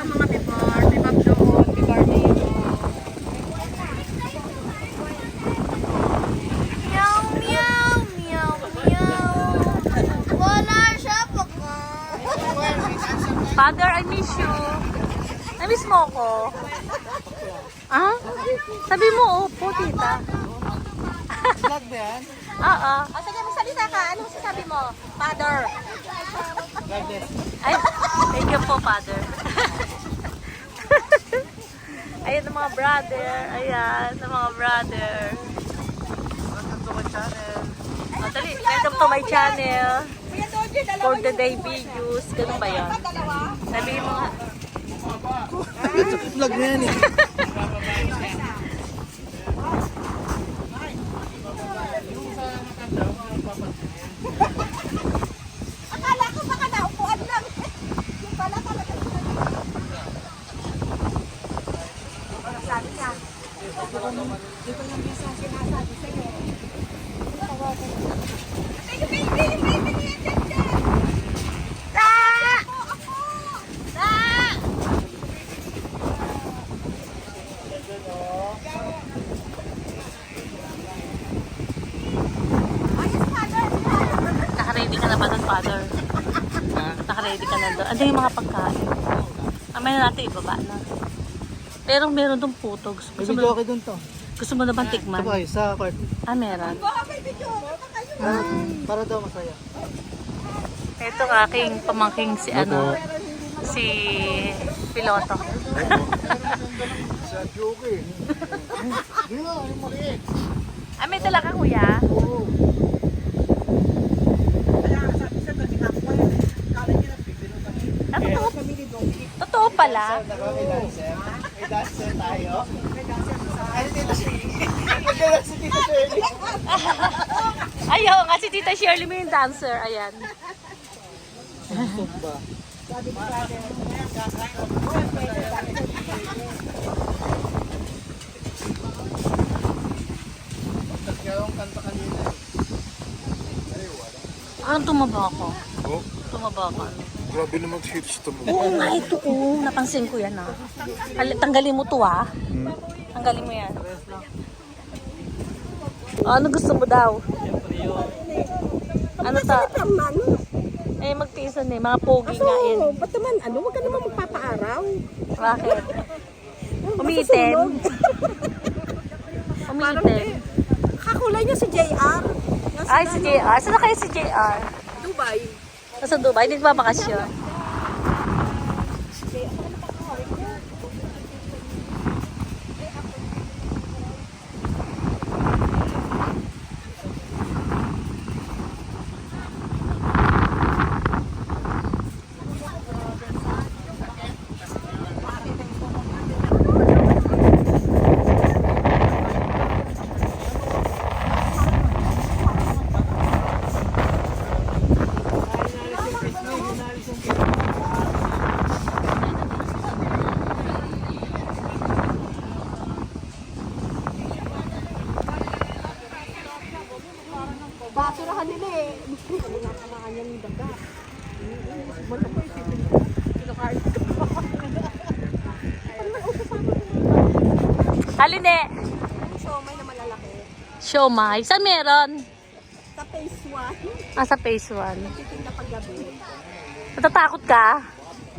mga bibor. Bibab doon, bibor dito. Meow, meow, meow, meow. Wala siya po ko. Father, I miss you. Na-miss mo ako? Ah? Sabi mo, opo, tita. Vlog ba yan? Oo. O sige, magsalita ka. Anong sasabi mo? Father. Vlog this. Ay, thank you po, Father. Ayan ang mga brother. Ayan, ang mga brother. Welcome to my channel. Dali, welcome to my channel. Kuya Doji, dalawa For the day videos. Ganun ba yan? dalawa. Sabihin mo nga. Vlog na yan eh. Akala ko baka naupuan lang. Yung pala talaga. Sabi niya. Di ko lang bisa sinasabi sa'yo. Yung baby niya dyan dyan. Naka-ready ka na ba doon, Father? Naka-ready ka na doon. Ano yung mga pagkain? Amay na natin ibaba na. Pero meron doon puto. May video okay dun to. Gusto mo na bang tikman? Sabay, sa court. Ah, meron. Baka may video. Para daw masaya. Ito ang aking pamangking si ano, si piloto. Sa joke eh. Di ba, yung maliit. Ah, may dala ka, kuya? Oo. Ah, totoo, totoo pala. May dancer tayo. Ano dito si... Ano si Tito Shirley? Ayaw nga, si Tita Shirley mo yung dancer. Ayan. Stop ba? Nagkawang kanta kanina eh. Parang tumaba ako. Oh, Tumaba ako. grabe naman hits to mo. Oo nga, ito ko. Napansin ko yan ah. Tanggalin mo to ah. Tanggalin mo yan. Ano gusto mo daw? Ano ta? Eh, magtiisan eh. Mga pogi nga yan. Ba't naman, wag ka naman magpapaaraw. Bakit? Umiitim. Umiitim. Kakulay niya si JR. Ay, si JR. Saan na kayo si JR? Dubai. Nasa Dubai. Hindi ba bakasyon? Basurahan nila eh. Kinakalaan niya ng daga. Wala ko isipin. Kinakain ko. Haline. Siomay na malalaki. Siomay. Saan meron? Sa phase 1. Ah, sa phase 1. Titinda paggabi. Natatakot ka?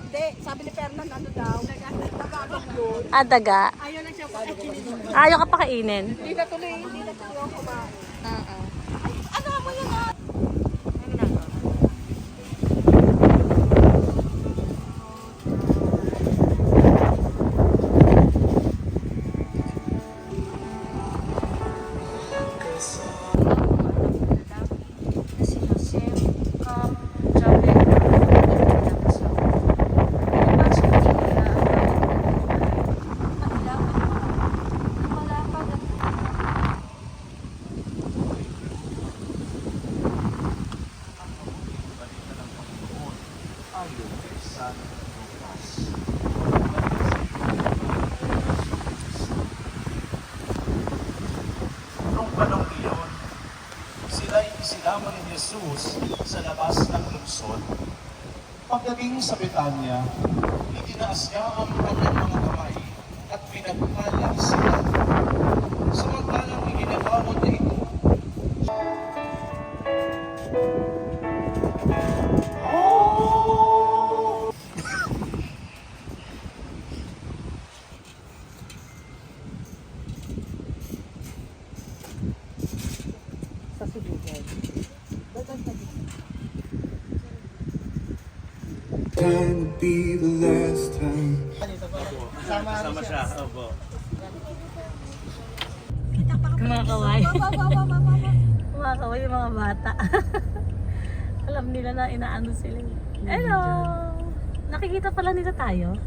Hindi, sabi ni Fernan, ano daw? Nagagap yun. Ah, daga. Ayaw lang siya pakainin. Ayaw ka pakainin. Hindi na tuloy ako kumain. Ano mo yun ah? Noong panong iyon, sila'y isinama ni Jesus sa labas ng lungsod. Pagdating sa Betanya, itinaas niya ang kanyang mga kamay at pinagpala sila. Samantalang iginagawad niya ito. Sa Sibugan. Time would be the last time. Sama siya. Opo. Mga kaway. Mga kaway yung mga bata. Alam nila na inaano sila. Hello! Nakikita pala nila tayo.